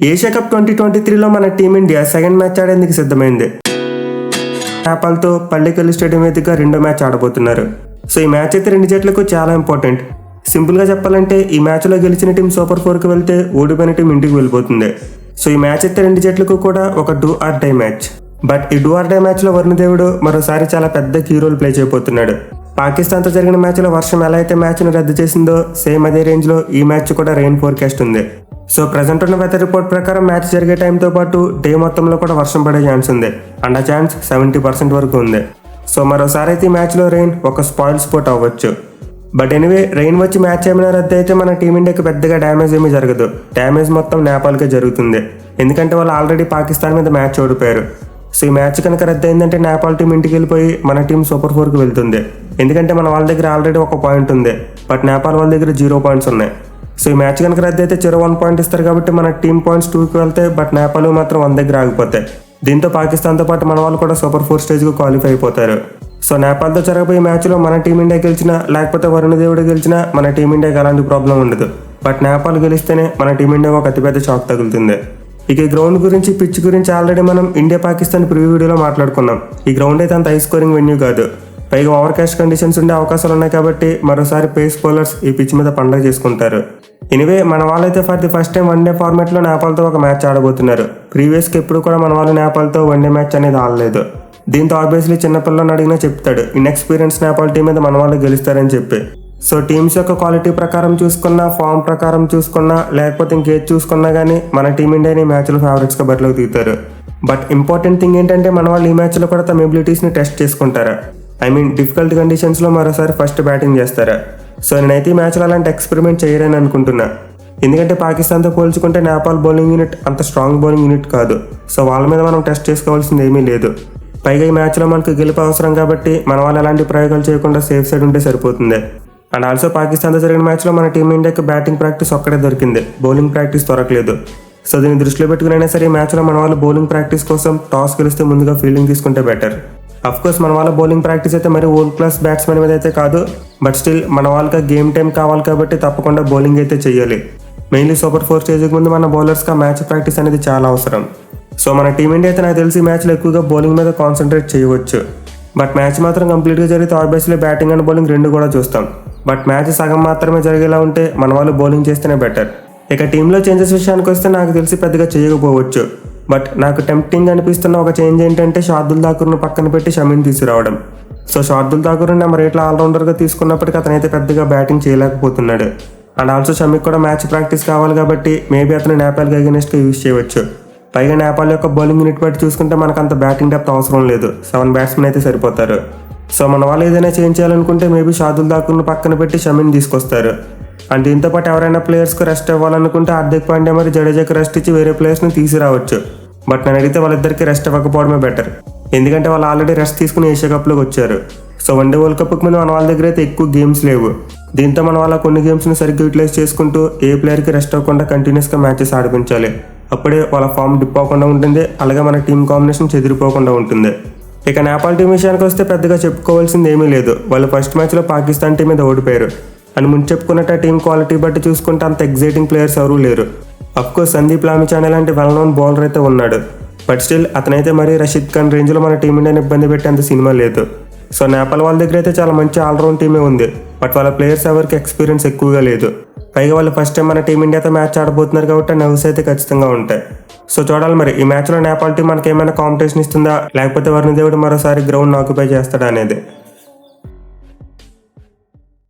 Asia cup 2023లో మన team India second match ఆడేందుకు సిద్ధమైంది. నేపాల్తో పల్లికల్లు stadium వేదికగా రెండో మ్యాచ్ ఆడబోతున్నారు. సో ఈ మ్యాచ్ అయితే రెండు జట్లకు చాలా ఇంపార్టెంట్. సింపుల్గా చెప్పాలంటే ఈ మ్యాచ్లో గెలిచిన టీం సూపర్ 4కి వెళ్తే ఓడిపోయిన టీం ఇంటికి వెళ్ళిపోతుంది. సో ఈ మ్యాచ్ అయితే రెండు జట్లకు కూడా ఒక do or die match. But ఈ డూ ఆర్ డై మ్యాచ్లో వరుణ్ దేవుడు మరోసారి చాలా పెద్ద కీ రోల్ ప్లే చేయబోతున్నాడు. పాకిస్తాన్తో జరిగిన మ్యాచ్లో వర్షం ఎలా అయితే మ్యాచ్ను రద్దు చేసిందో సేమ్ అదే రేంజ్లో ఈ మ్యాచ్ కూడా రెయిన్ ఫోర్కాస్ట్ ఉంది. సో ప్రజెంట్ ఉన్న వెదర్ రిపోర్ట్ ప్రకారం మ్యాచ్ జరిగే టైంతో పాటు డే మొత్తంలో కూడా వర్షం పడే ఛాన్స్ ఉంది. అండ్ ఆ ఛాన్స్ 70% వరకు ఉంది. సో మరోసారి అయితే ఈ మ్యాచ్లో రెయిన్ ఒక స్పాయిల్ స్పోర్ట్ అవ్వచ్చు. బట్ ఎనీవే రెయిన్ వచ్చి మ్యాచ్ ఏమైనా రద్దు అయితే మన టీమిండియాకి పెద్దగా డ్యామేజ్ ఏమీ జరగదు. డ్యామేజ్ మొత్తం నేపాల్కే జరుగుతుంది. ఎందుకంటే వాళ్ళు ఆల్రెడీ పాకిస్తాన్ మీద మ్యాచ్ ఓడిపోయారు. సో ఈ మ్యాచ్ కనుక రద్దు అయిందంటే నేపాల్ టీం ఇంటికి వెళ్ళిపోయి మన టీం సూపర్ 4కి వెళ్తుంది. ఎందుకంటే మన వాళ్ళ దగ్గర ఆల్రెడీ ఒక పాయింట్ ఉంది. బట్ నేపాల్ వాళ్ళ దగ్గర 0 పాయింట్స్ ఉన్నాయి. సో ఈ మ్యాచ్ కనుక రద్దు అయితే చెరో 1 పాయింట్ ఇస్తారు కాబట్టి మన టీం పాయింట్స్ 2కి వెళ్తాయి. బట్ నేపాల్ మాత్రం 1 దగ్గర ఆగిపోతాయి. దీంతో పాకిస్తాన్తో పాటు మన వాళ్ళు కూడా సూపర్ 4 స్టేజ్కి క్వాలిఫై అయిపోతారు. సో నేపాల్తో జరగబోయే మ్యాచ్లో మన టీమిండియా గెలిచినా లేకపోతే వరుణ్ దేవుడు గెలిచినా మన టీమిండియాకి అలాంటి ప్రాబ్లం ఉండదు. బట్ నేపాల్ గెలిస్తేనే మన టీమిండియాకి ఒక అతిపెద్ద షాక్ తగులుతుంది. ఇక ఈ గ్రౌండ్ గురించి పిచ్ గురించి ఆల్రెడీ మనం ఇండియా పాకిస్తాన్ ప్రివ్యూ వీడియోలో మాట్లాడుకున్నాం. ఈ గ్రౌండ్ అయితే అంత హై స్కోరింగ్ వెన్యూ కాదు. పైగా ఓవర్ క్యాస్ట్ కండిషన్స్ ఉండే అవకాశాలు ఉన్నాయి కాబట్టి మరోసారి పేస్ బౌలర్స్ ఈ పిచ్ మీద పండగ చేసుకుంటారు. ఎనివే మన వాళ్ళైతే for the first time one day ఫార్మాట్లో నేపాల్తో ఒక మ్యాచ్ ఆడబోతున్నారు. ప్రీవియస్కి ఎప్పుడు కూడా మన వాళ్ళు నేపాల్తో వన్డే మ్యాచ్ అనేది ఆడలేదు. దీంతో ఆబ్వియస్లీ చిన్నపిల్లని అడిగినా చెప్తాడు ఇన్ఎక్స్పీరియన్స్ నేపాల్ టీం మీద మన వాళ్ళు గెలుస్తారని చెప్పి. సో టీమ్స్ యొక్క క్వాలిటీ ప్రకారం చూసుకున్నా, ఫామ్ ప్రకారం చూసుకున్నా, లేకపోతే ఇంకేది చూసుకున్నా కానీ మన టీమిండియాని మ్యాచ్లో ఫేవరెట్స్గా బరిలోకి దిగుతారు. బట్ ఇంపార్టెంట్ థింగ్ ఏంటంటే మన వాళ్ళు ఈ మ్యాచ్లో కూడా తమ ఎబిలిటీస్ని టెస్ట్ చేసుకుంటారా. డిఫికల్ట్ కండిషన్స్లో మరోసారి ఫస్ట్ బ్యాటింగ్ చేస్తారా. సో నేనైతే ఈ మ్యాచ్లో అలాంటి ఎక్స్పెరిమెంట్ చేయరని అనుకుంటున్నా. ఎందుకంటే పాకిస్తాన్తో పోల్చుకుంటే నేపాల్ బౌలింగ్ యూనిట్ అంత స్ట్రాంగ్ బౌలింగ్ యూనిట్ కాదు. సో వాళ్ళ మీద మనం టెస్ట్ చేసుకోవాల్సింది ఏమీ లేదు. పైగా ఈ మ్యాచ్లో మనకు గెలుపు అవసరం కాబట్టి మన వాళ్ళు ఎలాంటి ప్రయోగాలు చేయకుండా సేఫ్ సైడ్ ఉంటే సరిపోతుంది. అండ్ ఆల్సో పాకిస్తాన్తో జరిగిన మ్యాచ్లో మన టీమిండియాకి బ్యాటింగ్ ప్రాక్టీస్ ఒక్కడే దొరికింది. బౌలింగ్ ప్రాక్టీస్ దొరకలేదు. సో దీన్ని దృష్టిలో పెట్టుకునైనా సరే ఈ మ్యాచ్లో మన వాళ్ళు బౌలింగ్ ప్రాక్టీస్ కోసం టాస్ గెలిస్తే ముందుగా ఫీల్డింగ్ తీసుకుంటే బెటర్. అఫ్కోర్స్ మన వాళ్ళ బౌలింగ్ ప్రాక్టీస్ అయితే మరి వరల్డ్ క్లాస్ బ్యాట్స్మెన్ మీద అయితే కాదు. బట్ స్టిల్ మన వాళ్ళకి గేమ్ టైం కావాలి కాబట్టి తప్పకుండా బౌలింగ్ అయితే చేయాలి. మెయిన్లీ సూపర్ 4 స్టేజ్కి ముందు మన బౌలర్స్కి మ్యాచ్ ప్రాక్టీస్ అనేది చాలా అవసరం. సో మన టీమిండియా అయితే నాకు తెలిసి మ్యాచ్లో ఎక్కువగా బౌలింగ్ మీద కాన్సన్ట్రేట్ చేయవచ్చు. బట్ మ్యాచ్ మాత్రం కంప్లీట్గా జరిగితే ఆబ్వియస్లీ బ్యాటింగ్ అండ్ బౌలింగ్ రెండు కూడా చూస్తాం. బట్ మ్యాచ్ సగం మాత్రమే జరిగేలా ఉంటే మన వాళ్ళు బౌలింగ్ చేస్తేనే బెటర్. ఇక టీంలో చేంజెస్ విషయానికి వస్తే నాకు తెలిసి పెద్దగా చేయకపోవచ్చు. బట్ నాకు టెంప్టింగ్ అనిపిస్తున్న ఒక చేంజ్ ఏంటంటే షార్దుల్ ఠాకూర్ను పక్కన పెట్టి షమీని తీసుకురావడం. సో షార్దుల్ ఠాకూర్ నెంబర్ 8 ఆల్రౌండర్గా తీసుకున్నప్పటికీ అతనైతే పెద్దగా బ్యాటింగ్ చేయలేకపోతున్నాడు. అండ్ ఆల్సో షమీకి కూడా మ్యాచ్ ప్రాక్టీస్ కావాలి కాబట్టి మేబీ అతను నేపాల్కి అగెనిస్ట్గా యూజ్ చేయవచ్చు. పైగా నేపాల్ యొక్క బౌలింగ్ యూనిట్ బట్టి చూసుకుంటే మనకు అంత బ్యాటింగ్ డెప్త్ అవసరం లేదు. 7 బ్యాట్స్మెన్ అయితే సరిపోతారు. సో మన వాళ్ళు ఏదైనా చేంజ్ చేయాలనుకుంటే మేబీ షార్దుల్ ఠాకూర్ను పక్కన పెట్టి షమీని తీసుకొస్తారు. అండ్ దీంతో పాటు ఎవరైనా ప్లేయర్స్కి రెస్ట్ ఇవ్వాలనుకుంటే హార్దిక్ పాండ్యా మరి జడేజాకి రెస్ట్ ఇచ్చి వేరే ప్లేయర్స్ని తీసుకురావచ్చు. బట్ నేను అడిగితే వాళ్ళిద్దరికి రెస్ట్ ఇవ్వకపోవడమే బెటర్. ఎందుకంటే వాళ్ళు ఆల్రెడీ రెస్ట్ తీసుకుని ఏషియా కప్లోకి వచ్చారు. సో వన్డే వరల్డ్ కప్కి ముందు మన వాళ్ళ దగ్గర అయితే ఎక్కువ గేమ్స్ లేవు. దీంతో మన వాళ్ళ కొన్ని గేమ్స్ని సరిగ్గా యూటిలైజ్ చేసుకుంటూ ఏ ప్లేయర్కి రెస్ట్ అవ్వకుండా కంటిన్యూస్గా మ్యాచెస్ ఆడిపించాలి. అప్పుడే వాళ్ళ ఫామ్ డిప్ అవ్వకుండా ఉంటుంది. అలాగే మన టీం కాంబినేషన్ చెదిరిపోకుండా ఉంటుంది. ఇక నేపాల్ టీం విషయానికి వస్తే పెద్దగా చెప్పుకోవాల్సింది ఏమీ లేదు. వాళ్ళు ఫస్ట్ మ్యాచ్లో పాకిస్తాన్ టీం మీద ఓడిపోయారు. అని ముందు చెప్పుకున్నట్టు టీం క్వాలిటీ బట్టి చూసుకుంటే అంత ఎగ్జైటింగ్ ప్లేయర్స్ ఎవరూ లేరు. అఫ్కోర్స్ సందీప్ లామిచానే లాంటి వెల్ నోన్ బౌలర్ అయితే ఉన్నాడు. బట్ స్టిల్ అతనైతే మరీ రషీద్ ఖాన్ రేంజ్లో మన టీమిండియాని ఇబ్బంది పెట్టేంత సినిమా లేదు. సో నేపాల్ వాళ్ళ దగ్గర అయితే చాలా మంచి ఆల్రౌండ్ టీమే ఉంది. బట్ వాళ్ళ ప్లేయర్స్ ఎవరికి ఎక్స్పీరియన్స్ ఎక్కువగా లేదు. పైగా వాళ్ళు ఫస్ట్ టైం మన టీమిండియాతో మ్యాచ్ ఆడబోతున్నారు కాబట్టి నర్వ్స్ అయితే ఖచ్చితంగా ఉంటాయి. సో చూడాలి మరి ఈ మ్యాచ్లో నేపాల్ టీం మనకి ఏమైనా కాంపిటీషన్ ఇస్తుందా లేకపోతే వరుణ్ దేవుడు మరోసారి గ్రౌండ్ ఆక్యుపై చేస్తాడా అనేది.